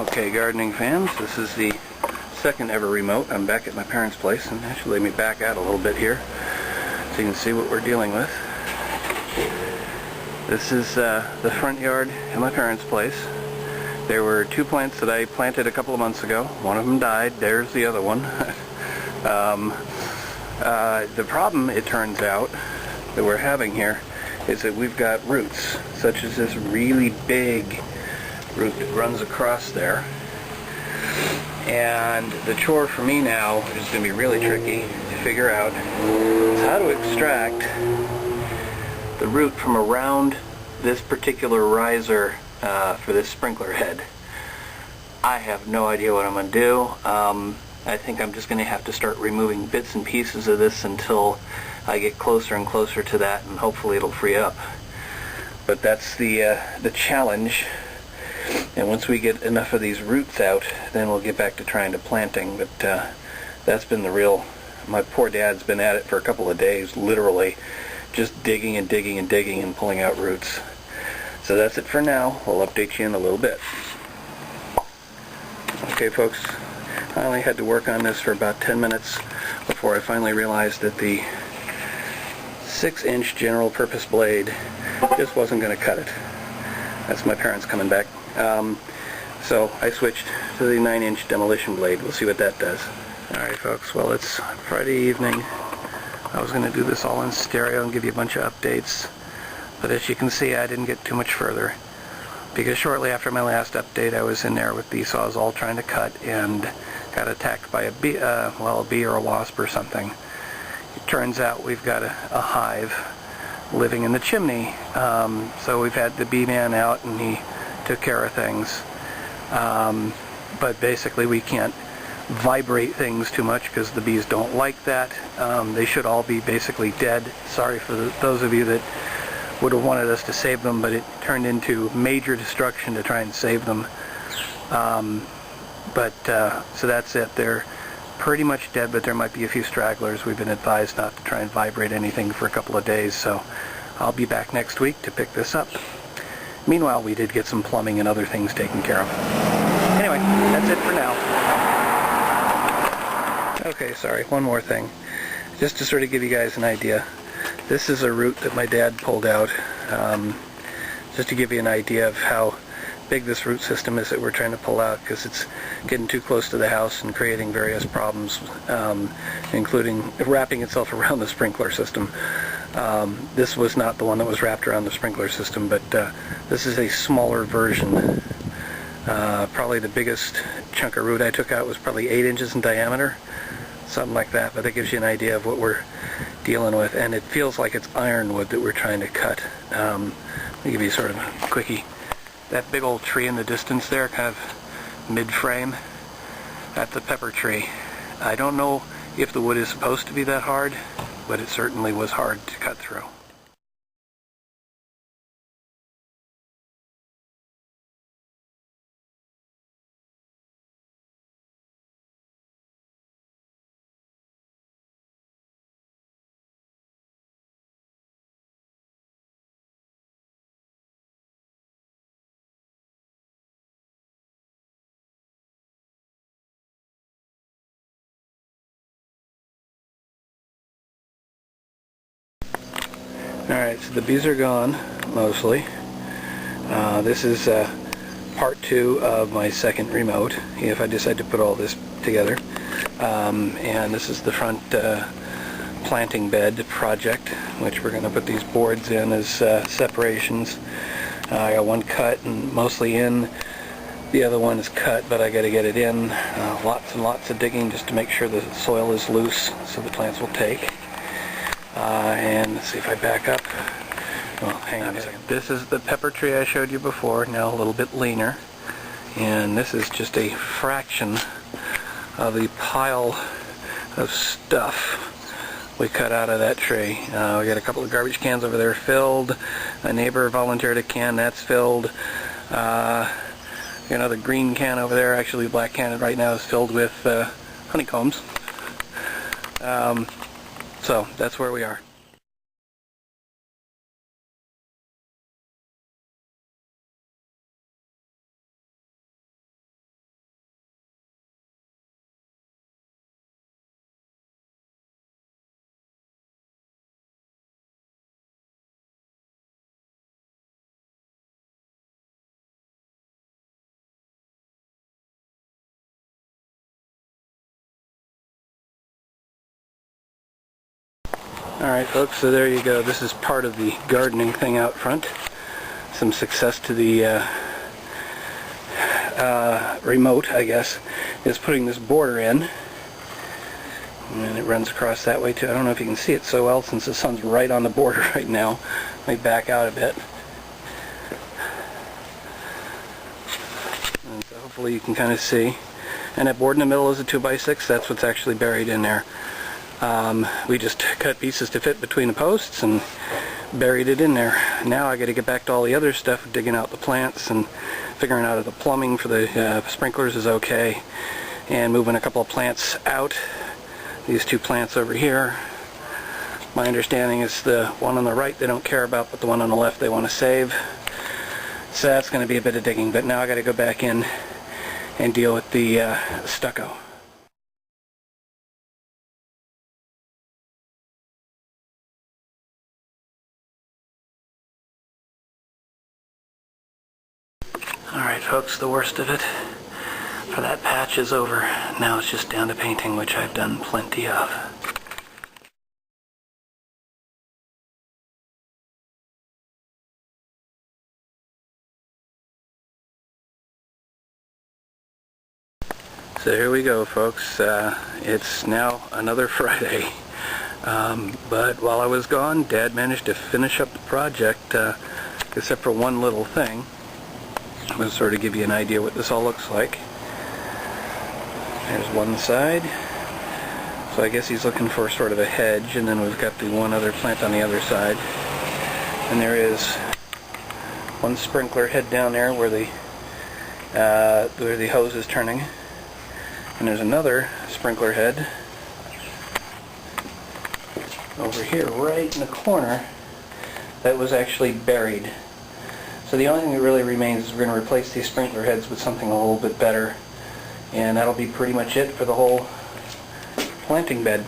Okay, gardening fans, this is the second ever remote. I'm back at my parents' place, and actually let me back out a little bit here so you can see what we're dealing with. This is the front yard at my parents' place. There were two plants that I planted a couple of months ago. One of them died. There's the other one. The problem, it turns out, that we're having here is that we've got roots, such as this really big root that runs across there. And the chore for me now is going to be really tricky to figure out how to extract the root from around this particular riser for this sprinkler head. I have no idea what I'm going to do. I think I'm just going to have to start removing bits and pieces of this until I get closer and closer to that, and hopefully it'll free up. But that's the challenge. And once we get enough of these roots out, then we'll get back to trying to planting. But that's been the real... My poor dad's been at it for a couple of days, literally, just digging and digging and digging and pulling out roots. So that's it for now. We'll update you in a little bit. Okay, folks, I only had to work on this for about 10 minutes before I finally realized that the 6-inch general purpose blade just wasn't going to cut it. That's my parents coming back. So I switched to the 9-inch demolition blade. We'll see what that does. Alright folks, well, it's Friday evening. I was going to do this all in stereo and give you a bunch of updates, but as you can see, I didn't get too much further, because shortly after my last update I was in there with the Sawzall trying to cut and got attacked by a bee, a bee or a wasp or something. It turns out we've got a hive living in the chimney, so we've had the bee man out and he took care of things, but basically we can't vibrate things too much because the bees don't like that. They should all be basically dead. Sorry for those of you that would have wanted us to save them, but it turned into major destruction to try and save them. So that's it. They're pretty much dead, but there might be a few stragglers. We've been advised not to try and vibrate anything for a couple of days, so I'll be back next week to pick this up. Meanwhile, we did get some plumbing and other things taken care of. Anyway, that's it for now. Okay, sorry, one more thing. Just to sort of give you guys an idea. This is a root that my dad pulled out, just to give you an idea of how big this root system is that we're trying to pull out, because it's getting too close to the house and creating various problems, including wrapping itself around the sprinkler system. This was not the one that was wrapped around the sprinkler system, but this is a smaller version. Probably the biggest chunk of root I took out was probably 8 inches in diameter, something like that, but that gives you an idea of what we're dealing with. And it feels like it's ironwood that we're trying to cut. Let me give you sort of a quickie. That big old tree in the distance there, kind of mid-frame, that's a pepper tree. I don't know if the wood is supposed to be that hard, but it certainly was hard to cut through. Alright, so the bees are gone, mostly. This is part 2 of my second remote, if I decide to put all this together. And this is the front planting bed project, which we're going to put these boards in as separations. I got one cut and mostly in. The other one is cut, but I got to get it in. Lots and lots of digging just to make sure the soil is loose so the plants will take. And let's see if I back up. Well, hang on a second. This is the pepper tree I showed you before, now a little bit leaner. And this is just a fraction of the pile of stuff we cut out of that tree. We got a couple of garbage cans over there filled. A neighbor volunteered a can, that's filled. Another green can over there, actually the black can right now is filled with honeycombs. So that's where we are. Alright folks, so there you go. This is part of the gardening thing out front. Some success to the remote, I guess, is putting this border in. And it runs across that way too. I don't know if you can see it so well since the sun's right on the border right now. Let me back out a bit. And so hopefully you can kind of see. And that board in the middle is a 2x6. That's what's actually buried in there. We just cut pieces to fit between the posts and buried it in there. Now I got to get back to all the other stuff, digging out the plants and figuring out if the plumbing for the sprinklers is okay, and moving a couple of plants out. These two plants over here, my understanding is the one on the right they don't care about, but the one on the left they want to save. So that's going to be a bit of digging, but now I got to go back in and deal with the stucco. Alright folks, the worst of it for that patch is over. Now it's just down to painting, which I've done plenty of. So here we go folks, it's now another Friday, but while I was gone, Dad managed to finish up the project, except for one little thing. I'm going to sort of give you an idea what this all looks like. There's one side, so I guess he's looking for sort of a hedge, and then we've got the one other plant on the other side. And there is one sprinkler head down there where the hose is turning. And there's another sprinkler head over here right in the corner that was actually buried. So the only thing that really remains is we're going to replace these sprinkler heads with something a little bit better, and that'll be pretty much it for the whole planting bed.